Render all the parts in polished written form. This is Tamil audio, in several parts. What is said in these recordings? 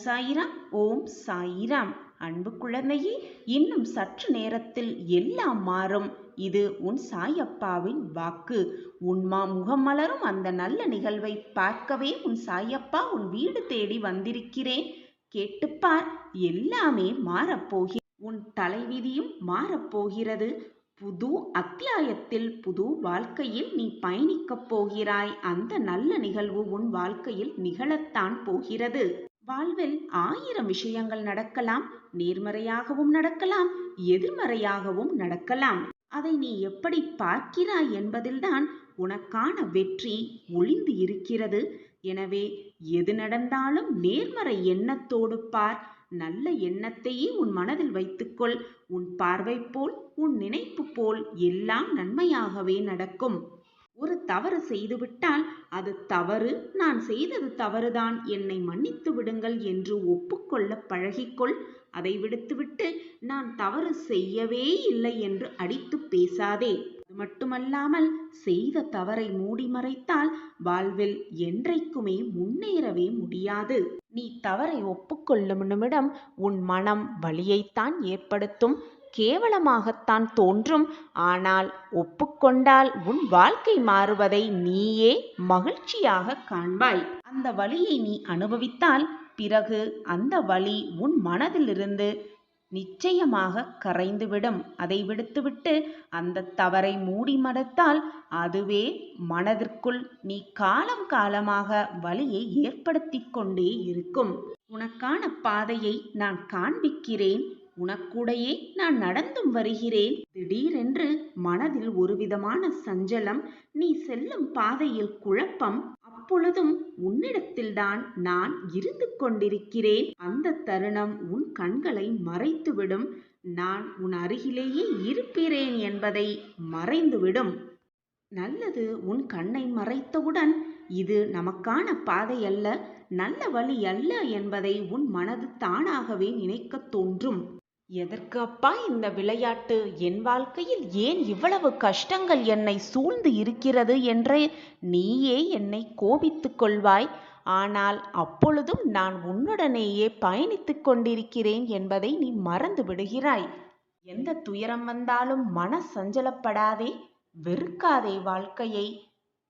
சாயிராம். ஓம் சாயிராம். அன்பு குழந்தையே, இன்னும் சற்று நேரத்தில் எல்லாம் மாறும். இது உன் சாயப்பாவின் வாக்கு. உன் முகம் மலரும் அந்த நல்ல நிகழ்வை பார்க்கவே உன் சாயப்பா உன் வீடு தேடி வந்திருக்கிறேன். கேட்டுப்பார், எல்லாமே மாறப்போகிறது. உன் தலைவிதியும் மாறப்போகிறது. புது அத்தியாயத்தில் புது வாழ்க்கையில் நீ பயணிக்கப் போகிறாய். அந்த நல்ல நிகழ்வு உன் வாழ்க்கையில் நிகழத்தான் போகிறது. வாழ்வில் 1000 விஷயங்கள் நடக்கலாம். நேர்மறையாகவும் நடக்கலாம், எதிர்மறையாகவும் நடக்கலாம். அதை நீ எப்படி பார்க்கிறாய் என்பதில்தான் உனக்கான வெற்றி ஒளிந்து இருக்கிறது. எனவே எது நடந்தாலும் நேர்மறை எண்ணத்தோடு பார். நல்ல எண்ணத்தையே உன் மனதில் வைத்துக்கொள். உன் பார்வை போல், உன் நினைப்பு போல் எல்லாம் நன்மையாகவே நடக்கும். ஒரு தவறு செய்துவிட்டால் அது தவறு, நான் செய்தது தவறுதான், என்னை மன்னித்து விடுங்கள் என்று ஒப்புக்கொள்ள பழகிக்கொள். அதை விடுத்துவிட்டு நான் தவறு செய்யவே இல்லை என்று அடித்து பேசாதே. அது மட்டுமல்லாமல் செய்த தவறை மூடி மறைத்தால் வாழ்வில் என்றைக்குமே முன்னேறவே முடியாது. நீ தவறை ஒப்புக்கொள்ளும் நிமிடம் உன் மனம் வலியைத்தான் ஏற்படுத்தும், கேவலமாகத்தான் தோன்றும். ஆனால் ஒப்புக்கொண்டால் உன் வாழ்க்கை மாறுவதை நீயே மகிழ்ச்சியாக காண்பாய். அந்த வலியை நீ அனுபவித்தால் பிறகு அந்த வலி உன் மனதிலிருந்து நிச்சயமாக கரைந்துவிடும். அதை விடுத்துவிட்டு அந்த தவறை மூடி மறைத்தால் அதுவே மனதிற்குள் நீ காலம் காலமாக வலியை ஏற்படுத்தி கொண்டே இருக்கும். உனக்கான பாதையை நான் காண்பிக்கிறேன். உனக்கூடையே நான் நடந்தும் வருகிறேன். திடீரென்று மனதில் ஒரு விதமான சஞ்சலம், நீ செல்லும் பாதையில் குழப்பம். அப்பொழுதும் உன்னிடத்தில்தான் நான் இருந்து கொண்டிருக்கிறேன். அந்த தருணம் உன் கண்களை மறைத்துவிடும். நான் உன் அருகிலேயே இருப்பேன் என்பதை மறைந்துவிடும். நல்லது உன் கண்ணை மறைத்தவுடன் இது நமக்கான பாதை அல்ல, நல்ல வழி அல்ல என்பதை உன் மனது தானாகவே நினைக்க தோன்றும். எதற்கு அப்பா இந்த விளையாட்டு? என் வாழ்க்கையில் ஏன் இவ்வளவு கஷ்டங்கள் என்னை சூழ்ந்து இருக்கிறது என்று நீயே என்னை கோபித்துக் கொள்வாய். ஆனால் அப்பொழுதும் நான் உன்னுடனேயே பயணித்துக் கொண்டிருக்கிறேன் என்பதை நீ மறந்து விடுகிறாய். எந்த துயரம் வந்தாலும் மன சஞ்சலப்படாதே, வெறுக்காதே, வாழ்க்கையை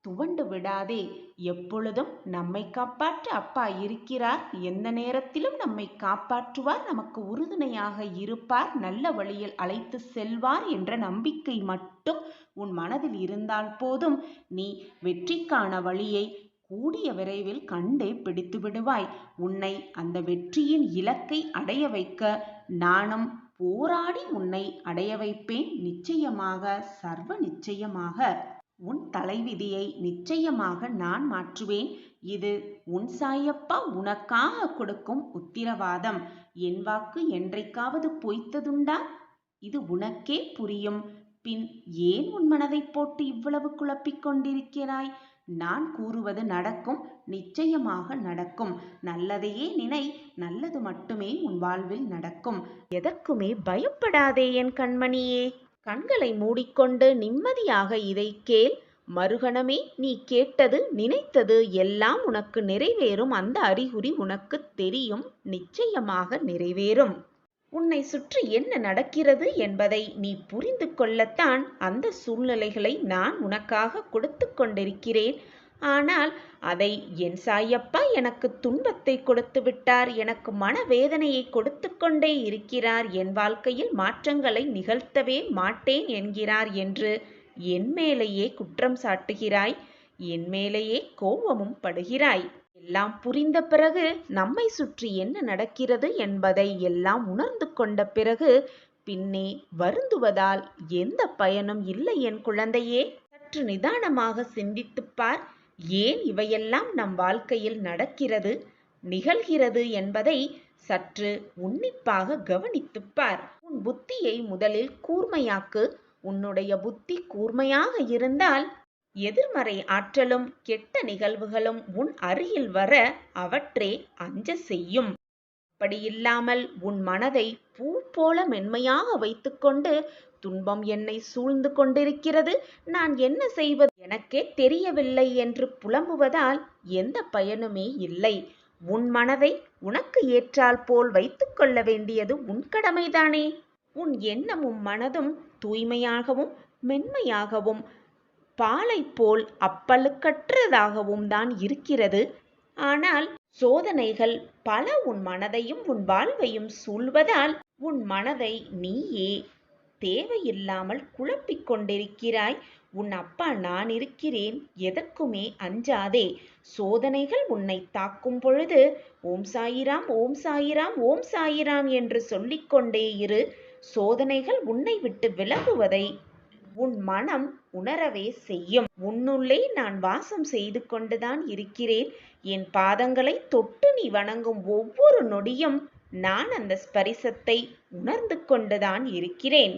துவண்டு விடாதே. எப்பொழுதும் நம்மை காப்பாற்ற அப்பா இருக்கிறார். எந்த நேரத்திலும் நம்மை காப்பாற்றுவார், நமக்கு உறுதுணையாக இருப்பார், நல்ல வழியில் அழைத்து செல்வார் என்ற நம்பிக்கை மட்டும் உன் மனதில் இருந்தால் போதும். நீ வெற்றிக்கான வழியை கூடிய விரைவில் கண்டே பிடித்து விடுவாய். உன்னை அந்த வெற்றியின் இலக்கை அடைய வைக்க நானும் போராடி உன்னை அடைய வைப்பேன். நிச்சயமாக, சர்வ நிச்சயமாக. உன் தலைவிதியை நிச்சயமாக நான் மாற்றுவேன். இது உன் சாயப்பா உனக்காக கொடுக்கும் உத்திரவாதம். என் வாக்கு என்றைக்காவது பொய்த்ததுண்டா? இது உனக்கே புரியும். பின் ஏன் உன் மனதை போட்டு இவ்வளவு குழப்பிக் கொண்டிருக்கிறாய்? நான் கூறுவது நடக்கும், நிச்சயமாக நடக்கும். நல்லதையே நினை, நல்லது மட்டுமே உன் வாழ்வில் நடக்கும். எதற்குமே பயப்படாதே என் கண்மணியே. கண்களை மூடிக்கொண்டு நிம்மதியாக இதை கேள். மறுகணமே நீ கேட்டது, நினைத்தது எல்லாம் உனக்கு நிறைவேறும். அந்த அறிகுறி உனக்கு தெரியும், நிச்சயமாக நிறைவேறும். உன்னை சுற்றி என்ன நடக்கிறது என்பதை நீ புரிந்து கொள்ளத்தான் அந்த சூழ்நிலைகளை நான் உனக்காக கொடுத்து கொண்டிருக்கிறேன். ஆனால் அதை என் சாயப்பா எனக்கு துன்பத்தை கொடுத்து விட்டார், எனக்கு மனவேதனையை கொடுத்து கொண்டே இருக்கிறார், என் வாழ்க்கையில் மாற்றங்களை நிகழ்த்தவே மாட்டேன் என்கிறார் என்று என் மேலேயே குற்றம் சாட்டுகிறாய், என் மேலேயே கோபமும் படுகிறாய். எல்லாம் புரிந்த பிறகு, நம்மை சுற்றி என்ன நடக்கிறது என்பதை எல்லாம் உணர்ந்து கொண்ட பிறகு பின்னே வருந்துவதால் எந்த பயனும் இல்லை என் குழந்தையே. சற்று நிதானமாக சிந்தித்துப்பார். ஏன் இவையெல்லாம் நம் வாழ்க்கையில் நடக்கிறது, நிகழ்கிறது என்பதை சற்று உன்னிப்பாக கவனித்துப்பார். உன் புத்தியை முதலில் கூர்மையாக்கு. உன்னுடைய புத்தி கூர்மையாக இருந்தால் எதிர்மறை ஆற்றலும் கெட்ட நிகழ்வுகளும் உன் அருகில் வர அவற்றே அஞ்ச செய்யும். அப்படியில்லாமல் உன் மனதை பூ போல மென்மையாக வைத்துக்கொண்டு துன்பம் என்னை சூழ்ந்து கொண்டிருக்கிறது, நான் என்ன செய்வது எனக்கே தெரியவில்லை என்று புலம்புவதால் எந்த பயனுமே இல்லை. உன் மனதை உனக்கு ஏற்றால் போல் வைத்துக் கொள்ள வேண்டியது உன் கடமைதானே. உன் எண்ணமும் மனதும் தூய்மையாகவும் மென்மையாகவும் பாலைப் போல் அப்பழுக்கற்றதாகவும் தான் இருக்கிறது. ஆனால் சோதனைகள் பல உன் மனதையும் உன் வாழ்வையும் சூழ்வதால் உன் மனதை நீயே தேவையில்லாமல் குழப்பிக் கொண்டிருக்கிறாய். உன் அப்பா நான் இருக்கிறேன், எதற்குமே அஞ்சாதே. சோதனைகள் உன்னை தாக்கும் பொழுது ஓம் சாயிராம் ஓம் சாயிராம் ஓம் சாயிராம் என்று சொல்லிக்கொண்டே இரு. சோதனைகள் உன்னை விட்டு விலகுவதை உன் மனம் உணரவே செய்யும். உன்னுள்ளே நான் வாசம் செய்து கொண்டுதான் இருக்கிறேன். என் பாதங்களை தொட்டு நீ வணங்கும் ஒவ்வொரு நொடியும் நான் அந்த ஸ்பரிசத்தை உணர்ந்து கொண்டுதான் இருக்கிறேன்.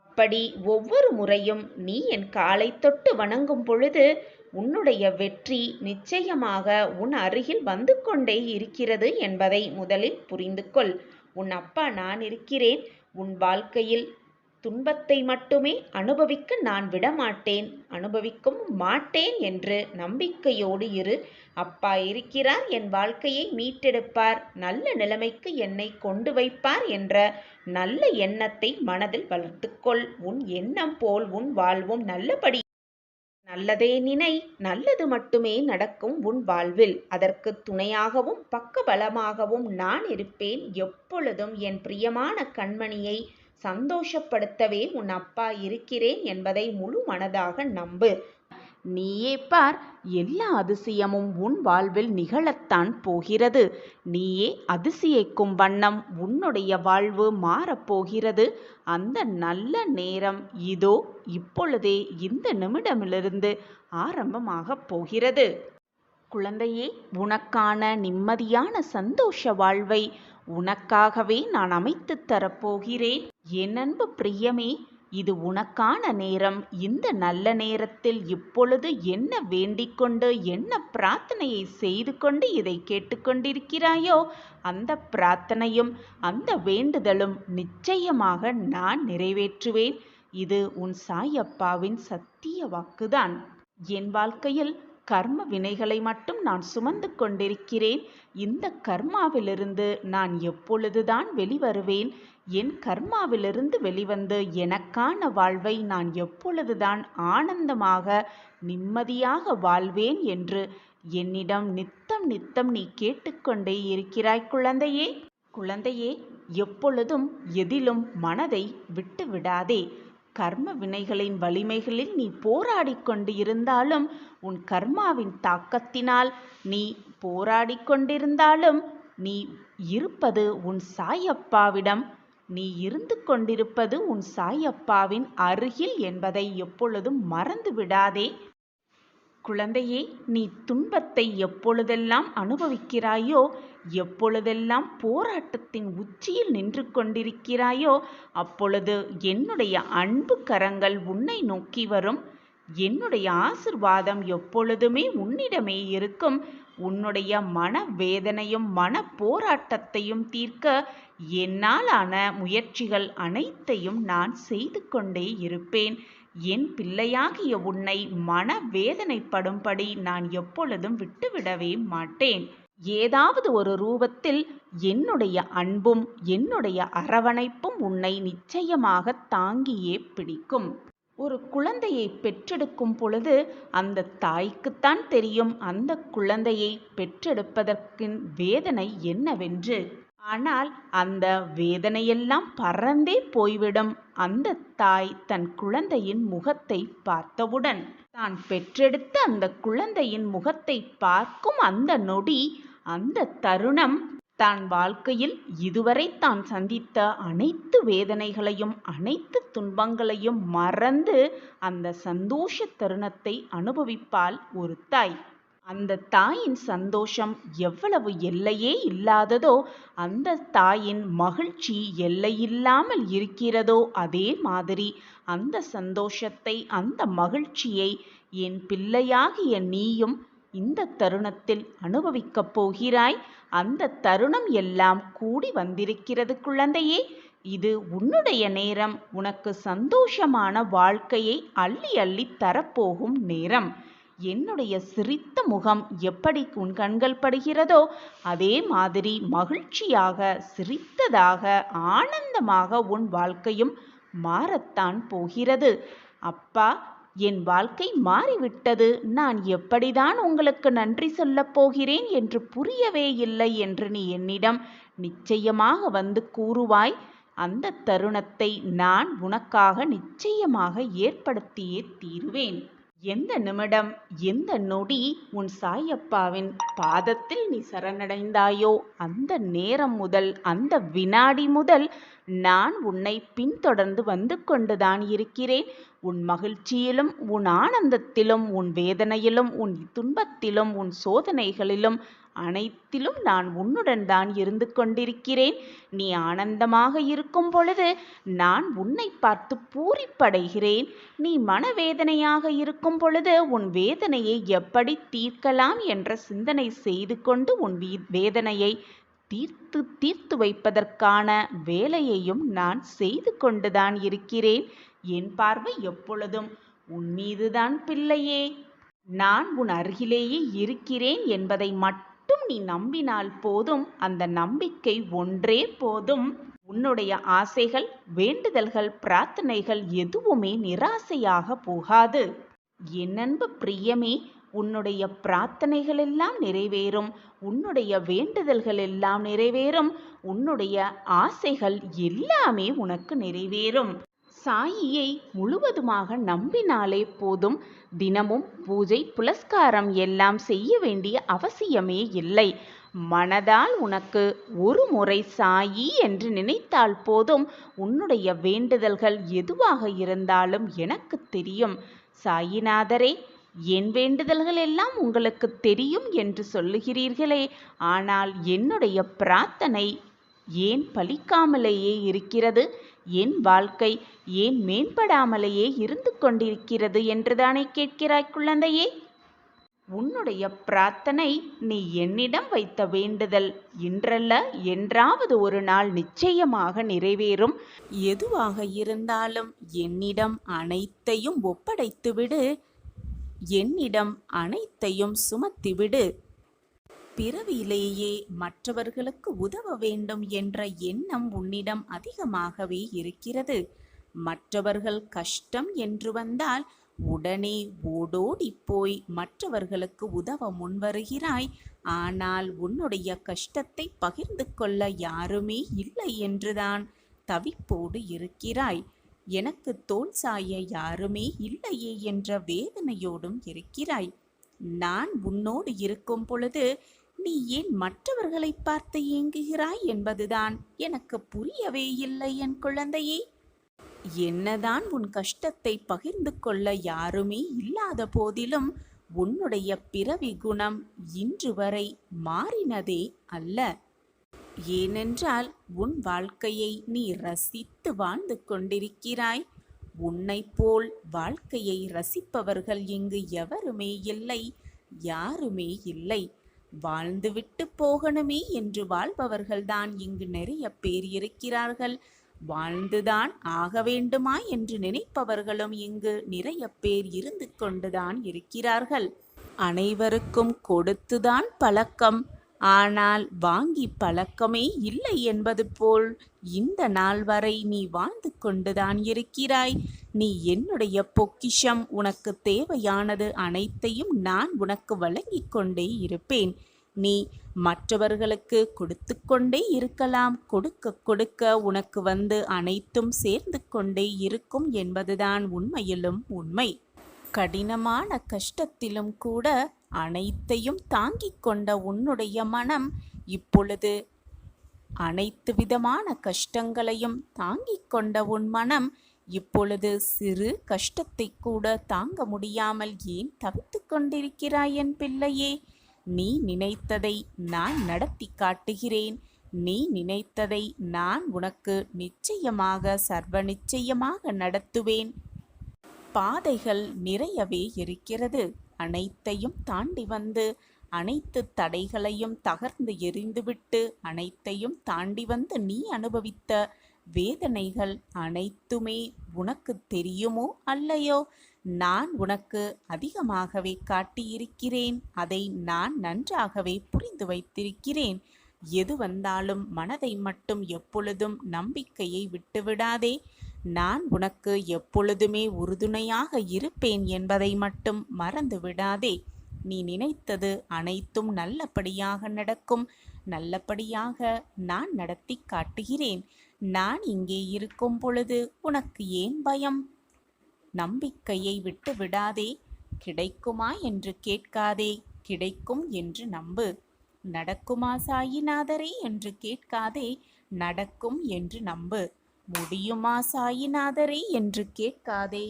அப்படி ஒவ்வொரு முறையும் நீ என் காலை தொட்டு வணங்கும் பொழுது உன்னுடைய வெற்றி நிச்சயமாக உன் அருகில் வந்து கொண்டே இருக்கிறது என்பதை முதலில் புரிந்து கொள். உன் அப்பா நான் இருக்கிறேன். உன் வாழ்க்கையில் துன்பத்தை மட்டுமே அனுபவிக்க நான் விடமாட்டேன், அனுபவிக்கவும் மாட்டேன் என்று நம்பிக்கையோடு இரு. அப்பா இருக்கிறார், என் வாழ்க்கையை மீட்டெடுப்பார், நல்ல நிலைமைக்கு என்னை கொண்டு வைப்பார் என்ற நல்ல எண்ணத்தை மனதில் வளர்த்துக்கொள். உன் எண்ணம் போல் உன் வாழ்வும் நல்லபடி. நல்லதே நினை, நல்லது மட்டுமே நடக்கும் உன் வாழ்வில். அதற்கு துணையாகவும் பக்கபலமாகவும் நான் இருப்பேன். எப்பொழுதும் என் பிரியமான கண்மணியை சந்தோஷப்படுத்தவே உன் அப்பா இருக்கிறேன் என்பதை முழு மனதாக நம்பு. நீயே பார், எல்லா அதிசயமும் உன் வாழ்வில் நிகழத்தான் போகிறது. நீயே அதிசயிக்கும் வண்ணம் உன்னுடைய வாழ்வு மாறப்போகிறது. அந்த நல்ல நேரம் இதோ இப்பொழுதே இந்த நிமிடமிலிருந்து ஆரம்பமாகப் போகிறது. குழந்தையே, உனக்கான நிம்மதியான சந்தோஷ வாழ்வை உனக்காகவே நான் அமைத்து தரப்போகிறேன். என் அன்பு பிரியமே, இது உனக்கான நேரம். இந்த நல்ல நேரத்தில் இப்பொழுது என்ன வேண்டிக்கொண்டு என்ன பிரார்த்தனையை செய்து கொண்டு இதை கேட்டுக்கொண்டிருக்கிறாயோ அந்த பிரார்த்தனையும் அந்த வேண்டுதலும் நிச்சயமாக நான் நிறைவேற்றுவேன். இது உன் சாயப்பாவின் சத்திய வாக்குதான். என் வாழ்க்கையில் கர்ம வினைகளை மட்டும் நான் சுமந்து கொண்டிருக்கிறேன். இந்த கர்மாவிலிருந்து நான் எப்பொழுதுதான் வெளிவருவேன்? என் கர்மாவிலிருந்து வெளிவந்து எனக்கான வாழ்வை நான் எப்பொழுதுதான் ஆனந்தமாக நிம்மதியாக வாழ்வேன் என்று என்னிடம் நித்தம் நித்தம் நீ கேட்டுக்கொண்டே இருக்கிறாய் குழந்தையே. குழந்தையே, எப்பொழுதும் எதிலும் மனதை விட்டு விடாதே. கர்ம வினைகளின் வலிமைகளில் நீ போராடி கொண்டு இருந்தாலும், உன் கர்மாவின் தாக்கத்தினால் நீ போராடி கொண்டிருந்தாலும், நீ இருப்பது உன் சாயப்பாவிடம், நீ இருந்து கொண்டிருப்பது உன் சாயப்பாவின் அருகில் என்பதை எப்பொழுதும் மறந்து விடாதே. குழந்தையே, நீ துன்பத்தை எப்பொழுதெல்லாம் அனுபவிக்கிறாயோ, எப்பொழுதெல்லாம் போராட்டத்தின் உச்சியில் நின்று கொண்டிருக்கிறாயோ அப்பொழுது என்னுடைய அன்பு கரங்கள் உன்னை நோக்கி வரும். என்னுடைய ஆசிர்வாதம் எப்பொழுதுமே உன்னிடமே இருக்கும். உன்னுடைய மன வேதனையும் மன போராட்டத்தையும் தீர்க்க என்னாலான முயற்சிகள் அனைத்தையும் நான் செய்து கொண்டே இருப்பேன். என் பிள்ளையாகிய உன்னை மன வேதனைப்படும்படி நான் எப்பொழுதும் விட்டுவிடவே மாட்டேன். ஏதாவது ஒரு ரூபத்தில் என்னுடைய அன்பும் என்னுடைய அரவணைப்பும் உன்னை நிச்சயமாக தாங்கியே பிடிக்கும். ஒரு குழந்தையை பெற்றெடுக்கும் பொழுது அந்த தாய்க்குத்தான் தெரியும் அந்த குழந்தையை பெற்றெடுப்பதற்கின் வேதனை என்னவென்று. ஆனால் அந்த வேதனையெல்லாம் பறந்தே போய்விடும் அந்த தாய் தன் குழந்தையின் முகத்தை பார்த்தவுடன். தான் பெற்றெடுத்த அந்த குழந்தையின் முகத்தை பார்க்கும் அந்த நொடி, அந்த தருணம், தான் வாழ்க்கையில் இதுவரை தான் சந்தித்த அனைத்து வேதனைகளையும் அனைத்து துன்பங்களையும் மறந்து அந்த சந்தோஷ தருணத்தை அனுபவிப்பாள் ஒரு தாய். அந்த தாயின் சந்தோஷம் எவ்வளவு எல்லையே இல்லாததோ, அந்த தாயின் மகிழ்ச்சி எல்லையில்லாமல் இருக்கிறதோ, அதே மாதிரி அந்த சந்தோஷத்தை அந்த மகிழ்ச்சியை என் பிள்ளையாகிய நீயும் இந்த தருணத்தில் அனுபவிக்கப் போகிறாய். அந்த தருணம் எல்லாம் கூடி வந்திருக்கிறது குழந்தையே. இது உன்னுடைய நேரம். உனக்கு சந்தோஷமான வாழ்க்கையை அள்ளி அள்ளி தரப்போகும் நேரம். என்னுடைய சிரித்த முகம் எப்படி உன் கண்கள் படுகிறதோ அதே மாதிரி மகிழ்ச்சியாக, சிரித்ததாக, ஆனந்தமாக உன் வாழ்க்கையும் மாறத்தான் போகிறது. அப்பா, என் வாழ்க்கை மாறிவிட்டது, நான் எப்படிதான் உங்களுக்கு நன்றி சொல்லப் போகிறேன் என்று புரியவே இல்லை என்று நீ என்னிடம் நிச்சயமாக வந்து கூறுவாய். அந்த தருணத்தை நான் உனக்காக நிச்சயமாக ஏற்படுத்தியே தீருவேன். எந்த நிமிடம், எந்த நொடி உன் சாயப்பாவின் பாதத்தில் நீ சரணடைந்தாயோ அந்த நேரம் முதல், அந்த வினாடி முதல் நான் உன்னை பின்தொடர்ந்து வந்து கொண்டுதான் இருக்கிறேன். உன் மகிழ்ச்சியிலும், உன் ஆனந்தத்திலும், உன் வேதனையிலும், உன் துன்பத்திலும், உன் சோதனைகளிலும் அனைத்திலும் நான் உன்னுடன் தான் இருந்து கொண்டிருக்கிறேன். நீ ஆனந்தமாக இருக்கும் பொழுது நான் உன்னை பார்த்து பூரிப்படைகிறேன். நீ மனவேதனையாக இருக்கும் பொழுது உன் வேதனையை எப்படி தீர்க்கலாம் என்ற சிந்தனை செய்து கொண்டு உன் வேதனையை தீர்த்து வைப்பதற்கான வேலையையும் நான் செய்து கொண்டுதான் இருக்கிறேன். என் பார்வை எப்பொழுதும் உன் மீதுதான் பிள்ளையே. நான் உன் அருகிலேயே இருக்கிறேன் என்பதை மட்டும் நீ நம்பினால் போதும். அந்த நம்பிக்கை ஒன்றே போதும். உன்னுடைய ஆசைகள், வேண்டுதல்கள், பிரார்த்தனைகள் எதுவுமே நிராசையாக போகாது. என் அன்பு பிரியமே, உன்னுடைய பிரார்த்தனைகள் எல்லாம் நிறைவேறும், உன்னுடைய வேண்டுதல்கள் எல்லாம் நிறைவேறும், உன்னுடைய ஆசைகள் எல்லாமே உனக்கு நிறைவேறும். சாயியை முழுவதுமாக நம்பினாலே போதும். தினமும் பூஜை புலஸ்காரம் எல்லாம் செய்ய வேண்டிய அவசியமே இல்லை. மனதால் உனக்கு ஒரு முறை சாயி என்று நினைத்தால் போதும். உன்னுடைய வேண்டுதல்கள் எதுவாக இருந்தாலும் எனக்கு தெரியும். சாயிநாதரே, என் வேண்டுதல்கள் எல்லாம் உங்களுக்கு தெரியும் என்று சொல்லுகிறீர்களே, ஆனால் என்னுடைய பிரார்த்தனை ஏன் பலிக்காமலேயே இருக்கிறது? என் வாழ்க்கை ஏன் மேம்படாமலேயே இருந்து கொண்டிருக்கிறது என்றுதானே கேட்கிறாய் குழந்தையே? உன்னுடைய பிரார்த்தனை, நீ என்னிடம் வைத்த வேண்டுதல் இன்றல்ல என்றாவது ஒரு நாள் நிச்சயமாக நிறைவேறும். எதுவாக இருந்தாலும் என்னிடம் அனைத்தையும் ஒப்படைத்துவிடு, என்னிடம் அனைத்தையும் சுமத்திவிடு. பிறவியிலேயே மற்றவர்களுக்கு உதவ வேண்டும் என்ற எண்ணம் உன்னிடம் அதிகமாகவே இருக்கிறது. மற்றவர்கள் கஷ்டம் என்று வந்தால் உடனே ஓடோடி போய் மற்றவர்களுக்கு உதவ முன்வருகிறாய். ஆனால் உன்னுடைய கஷ்டத்தை பகிர்ந்து கொள்ள யாருமே இல்லை என்றுதான் தவிப்போடு இருக்கிறாய். எனக்கு தோள் சாய யாருமே இல்லையே என்ற வேதனையோடும் இருக்கிறாய். நான் உன்னோடு இருக்கும் பொழுது நீ ஏன் மற்றவர்களை பார்த்து ஏங்குகிறாய் என்பதுதான் எனக்கு புரியவே இல்லை என் குழந்தையே. என்னதான் உன் கஷ்டத்தை பகிர்ந்து கொள்ள யாருமே இல்லாத போதிலும் உன்னுடைய பிறவி குணம் இன்று வரை மாறினதே அல்ல. ஏனென்றால் உன் வாழ்க்கையை நீ ரசித்து வாழ்ந்து கொண்டிருக்கிறாய். உன்னை போல் வாழ்க்கையை ரசிப்பவர்கள் இங்கு எவருமே இல்லை, யாருமே இல்லை. வாழ்ந்துவிட்டு போகணுமே என்று வாழ்பவர்கள்தான் இங்கு நிறைய பேர் இருக்கிறார்கள். வாழ்ந்துதான் ஆக வேண்டுமா என்று நினைப்பவர்களும் இங்கு நிறைய பேர் இருந்து கொண்டுதான் இருக்கிறார்கள். அனைவருக்கும் கொடுத்துதான் பழக்கம், ஆனால் வாங்கி பழக்கமே இல்லை என்பது போல் இந்த நாள் வரை நீ வாழ்ந்து கொண்டுதான் இருக்கிறாய். நீ என்னுடைய பொக்கிஷம். உனக்கு தேவையானது அனைத்தையும் நான் உனக்கு வழங்கி கொண்டே இருப்பேன். நீ மற்றவர்களுக்கு கொடுத்து கொண்டே இருக்கலாம். கொடுக்க கொடுக்க உனக்கு வந்து அனைத்தும் சேர்ந்து கொண்டே இருக்கும் என்பதுதான் உண்மையிலும் உண்மை. கடினமான கஷ்டத்திலும் கூட அனைத்தையும் தாங்கிக் கொண்ட உன்னுடைய மனம் இப்பொழுது அனைத்து விதமான கஷ்டங்களையும் தாங்கிக் கொண்ட உன் மனம் இப்பொழுது சிறு கஷ்டத்தை கூட தாங்க முடியாமல் ஏன் தவித்து கொண்டிருக்கிறாய் என் பிள்ளையே? நீ நினைத்ததை நான் நடத்தி காட்டுகிறேன். நீ நினைத்ததை நான் உனக்கு நிச்சயமாக, சர்வ நிச்சயமாக நடத்துவேன். பாதைகள் நிறையவே இருக்கிறது. அனைத்தையும் தாண்டி வந்து அனைத்து தடைகளையும் தகர்ந்து எறிந்துவிட்டு அனைத்தையும் தாண்டி வந்து நீ அனுபவித்த வேதனைகள் அனைத்துமே உனக்கு தெரியுமோ அல்லையோ? நான் உனக்கு அதிகமாகவே காட்டியிருக்கிறேன். அதை நான் நன்றாகவே புரிந்து வைத்திருக்கிறேன். எது வந்தாலும் மனதை மட்டும் எப்பொழுதும் நம்பிக்கையை விட்டுவிடாதே. நான் உனக்கு எப்பொழுதுமே உறுதுணையாக இருப்பேன் என்பதை மட்டும் மறந்து விடாதே. நீ நினைத்தது அனைத்தும் நல்லபடியாக நடக்கும். நல்லபடியாக நான் நடத்தி காட்டுகிறேன். நான் இங்கே இருக்கும் பொழுது உனக்கு ஏன் பயம்? நம்பிக்கையை விட்டு விடாதே. கிடைக்குமா என்று கேட்காதே, கிடைக்கும் என்று நம்பு. நடக்குமா சாயிநாதரே என்று கேட்காதே, நடக்கும் என்று நம்பு. முடியுமா சாயிநாதரே என்று கேட்காதே,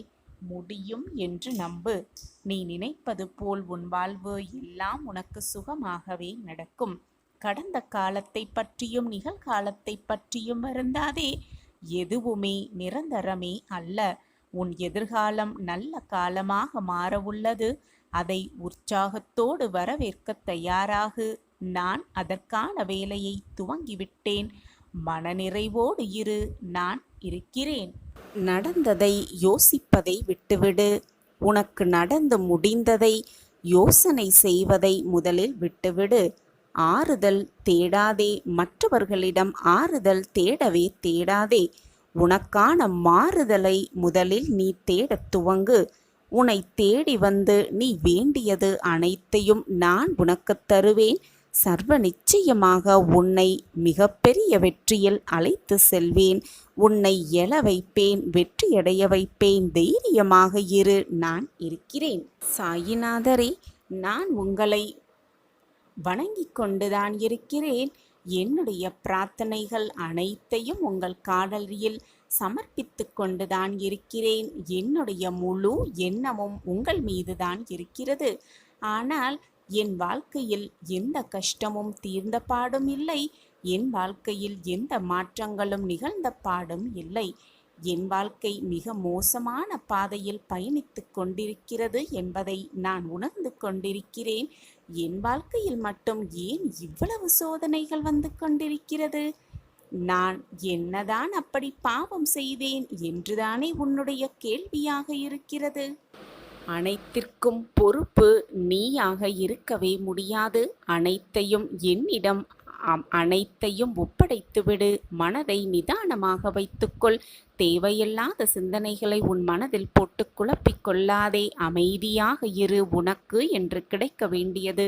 முடியும் என்று நம்பு. நீ நினைப்பது போல் உன் வாழ்வு எல்லாம் உனக்கு சுகமாகவே நடக்கும். கடந்த காலத்தை பற்றியும் நிகழ்காலத்தை பற்றியும் வருந்தாதே. எதுவுமே நிரந்தரமே அல்ல. உன் எதிர்காலம் நல்ல காலமாக மாற உள்ளது. அதை உற்சாகத்தோடு வரவேற்க தயாராகு. நான் அதற்கான வேலையை துவங்கிவிட்டேன். மனநிறைவோடு இரு, நான் இருக்கிறேன். நடந்ததை யோசிப்பதை விட்டுவிடு. உனக்கு நடந்து முடிந்ததை யோசனை செய்வதை முதலில் விட்டுவிடு. ஆறுதல் தேடாதே. மற்றவர்களிடம் ஆறுதல் தேடவே தேடாதே. உனக்கான மாறுதலை முதலில் நீ தேடத் துவங்கு. உன்னை தேடி வந்து நீ வேண்டியது அனைத்தையும் நான் உனக்கு தருவேன். சர்வ நிச்சயமாக உன்னை மிகப்பெரிய வெற்றியில் அழைத்து செல்வேன். உன்னை எழ வைப்பேன், வெற்றியடைய வைப்பேன். தைரியமாக இரு, நான் இருக்கிறேன். சாயிநாதரே, நான் உங்களை வணங்கிக் கொண்டுதான் இருக்கிறேன். என்னுடைய பிரார்த்தனைகள் அனைத்தையும் உங்கள் காலடியில் சமர்ப்பித்து கொண்டுதான் இருக்கிறேன். என்னுடைய முழு எண்ணமும் உங்கள் மீதுதான் இருக்கிறது. ஆனால் என் வாழ்க்கையில் எந்த கஷ்டமும் தீர்ந்த பாடும் இல்லை. என் வாழ்க்கையில் எந்த மாற்றங்களும் நிகழ்ந்த பாடும் இல்லை. என் வாழ்க்கை மிக மோசமான பாதையில் பயணித்து கொண்டிருக்கிறது என்பதை நான் உணர்ந்து கொண்டிருக்கிறேன். என் வாழ்க்கையில் மட்டும் ஏன் இவ்வளவு சோதனைகள் வந்து கொண்டிருக்கிறது? நான் என்னதான் அப்படி பாவம் செய்தேன் என்றுதானே உன்னுடைய கேள்வியாக இருக்கிறது. அனைத்திற்கும் பொறுப்பு நீயாக இருக்கவே முடியாது. அனைத்தையும் என்னிடம் அனைத்தையும் ஒப்படைத்துவிடு. மனதை நிதானமாக வைத்துக்கொள். தேவையில்லாத சிந்தனைகளை உன் மனதில் போட்டு குழப்பிக் கொள்ளாதே. அமைதியாக இரு. உனக்கு என்று கிடைக்க வேண்டியது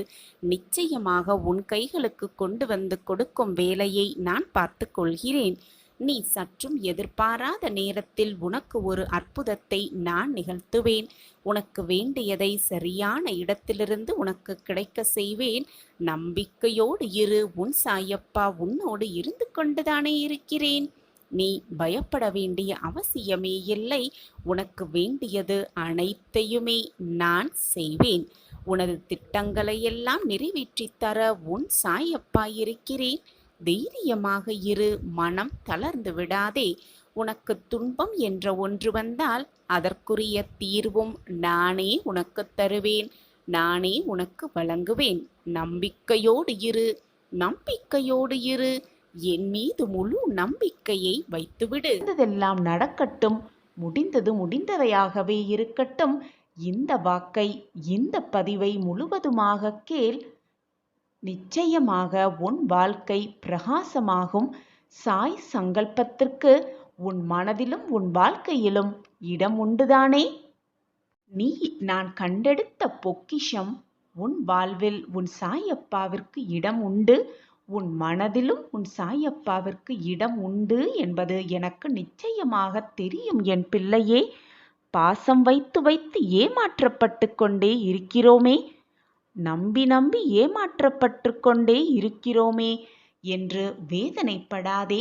நிச்சயமாக உன் கைகளுக்கு கொண்டு வந்து கொடுக்கும் வேலையை நான் பார்த்து கொள்கிறேன். நீ சற்றும் எதிர்பாராத நேரத்தில் உனக்கு ஒரு அற்புதத்தை நான் நிகழ்த்துவேன். உனக்கு வேண்டியதை சரியான இடத்திலிருந்து உனக்கு கிடைக்க செய்வேன். நம்பிக்கையோடு இரு. உன் சாயப்பா உன்னோடு இருந்து கொண்டுதானே இருக்கிறேன். நீ பயப்பட வேண்டிய அவசியமே இல்லை. உனக்கு வேண்டியது அனைத்தையுமே நான் செய்வேன். உனது திட்டங்களையெல்லாம் நிறைவேற்றித் தர உன் சாயப்பா இருக்கிறேன். தைரியமாக இரு. மனம் தளர்ந்து விடாதே. உனக்கு துன்பம் என்ற ஒன்று வந்தால் அதற்குரிய தீர்வும் நானே உனக்கு தருவேன். நானே உனக்கு வழங்குவேன். நம்பிக்கையோடு இரு. நம்பிக்கையோடு இரு. என் மீது முழு நம்பிக்கையை வைத்துவிடு. நடந்ததெல்லாம் நடக்கட்டும். முடிந்தது முடிந்ததையாகவே இருக்கட்டும். இந்த வாக்கை, இந்த பதிவை முழுவதுமாக கேள். நிச்சயமாக உன் வாழ்க்கை பிரகாசமாகும். சாய் சங்கல்பத்திற்கு உன் மனதிலும் உன் வாழ்க்கையிலும் இடம் உண்டுதானே? நீ நான் கண்டெடுத்த பொக்கிஷம். உன் வாழ்வில் உன் சாயப்பாவிற்கு இடம் உண்டு. உன் மனதிலும் உன் சாயப்பாவிற்கு இடம் உண்டு என்பது எனக்கு நிச்சயமாக தெரியும் என் பிள்ளையே. பாசம் வைத்து வைத்து ஏமாற்றப்பட்டு கொண்டே இருக்கிறோமே, நம்பி நம்பி ஏமாற்றப்பட்டு கொண்டே இருக்கிறோமே என்று வேதனைப்படாதே.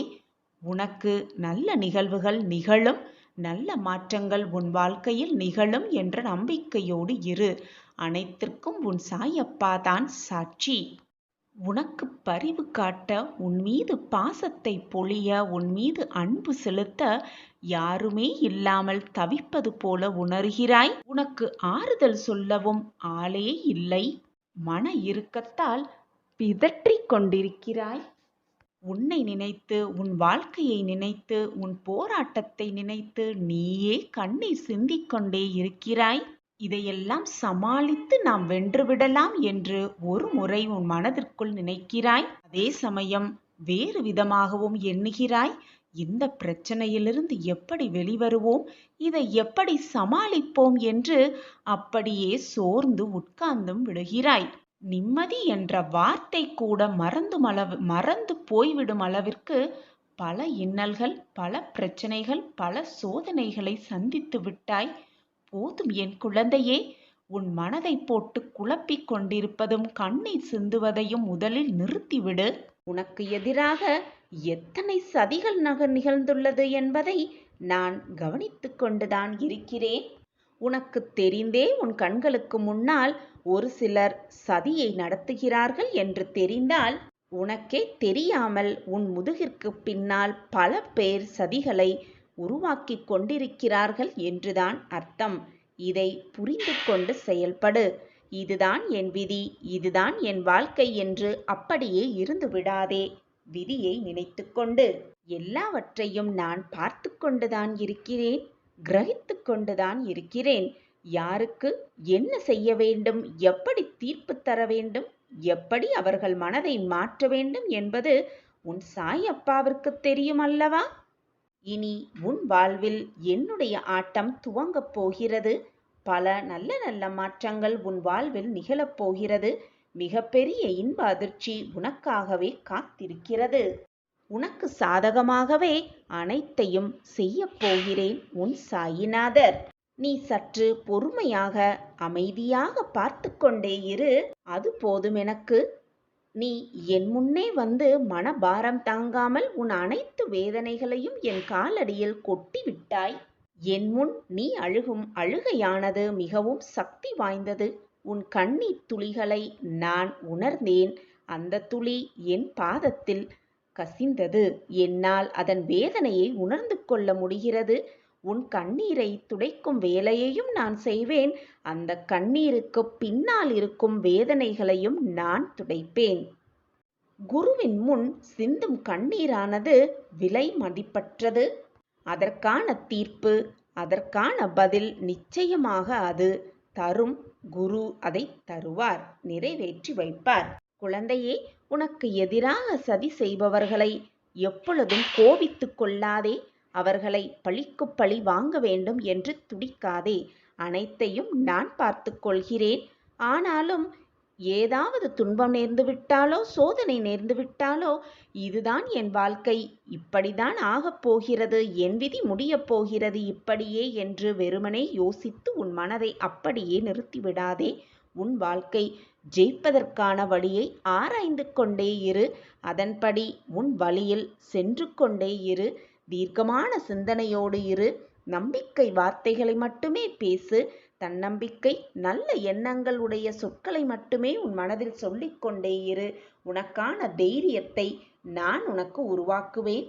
உனக்கு நல்ல நிகழ்வுகள் நிகழும். நல்ல மாற்றங்கள் உன் வாழ்க்கையில் நிகழும் என்ற நம்பிக்கையோடு இரு. அனைத்திற்கும் உன் சாயப்பா தான் சாட்சி. உனக்கு பரிவு காட்ட, உன் மீது பாசத்தை பொழிய, உன் மீது அன்பு செலுத்த யாருமே இல்லாமல் தவிப்பது போல உணர்கிறாய். உனக்கு ஆறுதல் சொல்லவும் ஆளே இல்லை. மன இறுக்கத்தால் பிதற்றிக் கொண்டிருக்கிறாய். உன்னை நினைத்து, உன் வாழ்க்கையை நினைத்து, உன் போராட்டத்தை நினைத்து நீயே கண்ணீர் சிந்திக் கொண்டே இருக்கிறாய். இதையெல்லாம் சமாளித்து நாம் வென்றுவிடலாம் என்று ஒரு முறை உன் மனதிற்குள் நினைக்கிறாய். அதே சமயம் வேறு விதமாகவும் எண்ணுகிறாய். இந்த பிரச்சனையிலிருந்து எப்படி வெளிவருவோம், இதை எப்படி சமாளிப்போம் என்று அப்படியே சோர்ந்து உட்கார்ந்தும் விடுகிறாய். நிம்மதி என்ற வார்த்தை கூட மறந்து போய்விடும் அளவிற்கு பல இன்னல்கள், பல பிரச்சனைகள், பல சோதனைகளை சந்தித்து விட்டாய். போதும் என் குழந்தையே, உன் மனதை போட்டு குழப்பிக் கொண்டிருப்பதும் கண்ணீர் சிந்துவதையும் முதலில் நிறுத்திவிடு. உனக்கு எதிராக எத்தனை சதிகள் நிகழ்ந்துள்ளது என்பதை நான் கவனித்துக் கொண்டுதான் இருக்கிறேன். உனக்கு தெரிந்தே உன் கண்களுக்கு முன்னால் ஒரு சிலர் சதியை நடத்துகிறார்கள் என்று தெரிந்தால், உனக்கே தெரியாமல் உன் முதுகிற்கு பின்னால் பல பேர் சதிகளை உருவாக்கி கொண்டிருக்கிறார்கள் என்றுதான் அர்த்தம். இதை புரிந்து கொண்டு செயல்படு. இதுதான் என் விதி, இதுதான் என் வாழ்க்கை என்று அப்படியே இருந்து விடாதே. விதியை நினைத்து கொண்டு எல்லாவற்றையும் நான் பார்த்து கொண்டுதான் இருக்கிறேன், கிரகித்து கொண்டுதான் இருக்கிறேன். யாருக்கு என்ன செய்ய வேண்டும், எப்படி தீர்ப்பு தர வேண்டும், எப்படி அவர்கள் மனதை மாற்ற வேண்டும் என்பது உன் சாய் அப்பாவிற்கு தெரியும் அல்லவா? இனி உன் வாழ்வில் என்னுடைய ஆட்டம் துவங்கப் போகிறது. பல நல்ல நல்ல மாற்றங்கள் உன் வாழ்வில் நிகழப் போகிறது. மிகப்பெரிய இன்ப அதிர்ச்சி உனக்காகவே காத்திருக்கிறது. உனக்கு சாதகமாகவே அனைத்தையும் செய்யப் போகிறேன் உன் சாயிநாதர். நீ சற்று பொறுமையாக அமைதியாக பார்த்து கொண்டே இரு. அது போதும் எனக்கு. நீ என் முன்னே வந்து மனபாரம் தாங்காமல் உன் அனைத்து வேதனைகளையும் என் காலடியில் கொட்டி விட்டாய். என் முன் நீ அழுகும் அழுகையானது மிகவும் சக்தி வாய்ந்தது. உன் கண்ணீர் துளிகளை நான் உணர்ந்தேன். அந்த துளி என் பாதத்தில் கசிந்தது. என்னால் அதன் வேதனையை உணர்ந்து கொள்ள முடிகிறது. உன் கண்ணீரை துடைக்கும் வேலையையும் நான் செய்வேன். அந்த கண்ணீருக்கு பின்னால் இருக்கும் வேதனைகளையும் நான் துடைப்பேன். குருவின் முன் சிந்தும் கண்ணீரானது விலை மதிப்பற்றது. அதற்கான தீர்ப்பு, அதற்கான பதில் நிச்சயமாக அது தரும். குரு அதை தருவார், நிறைவேற்றி வைப்பார். குழந்தையே, உனக்கு எதிராக சதி செய்பவர்களை எப்பொழுதும் கோபித்துக் கொள்ளாதே. அவர்களை பழிக்கு பழி வாங்க வேண்டும் என்று துடிக்காதே. அனைத்தையும் நான் பார்த்து கொள்கிறேன். ஆனாலும் ஏதாவது துன்பம் நேர்ந்து விட்டாலோ, சோதனை நேர்ந்து விட்டாலோ, இதுதான் என் வாழ்க்கை, இப்படிதான் ஆகப் போகிறது, என் விதி முடியப் போகிறது இப்படியே என்று வெறுமனே யோசித்து உன் மனதை அப்படியே நிறுத்திவிடாதே. உன் வாழ்க்கை ஜெயிப்பதற்கான வழியை ஆராய்ந்து கொண்டே இரு. அதன்படி உன் வழியில் சென்று கொண்டே இரு. தீர்க்கமான சிந்தனையோடு இரு. நம்பிக்கை வார்த்தைகளை மட்டுமே பேசு. தன்னம்பிக்கை, நல்ல எண்ணங்கள் உடைய சொற்களை மட்டுமே உன் மனதில் சொல்லிக்கொண்டே இரு. உனக்கான தைரியத்தை நான் உனக்கு உருவாக்குவேன்.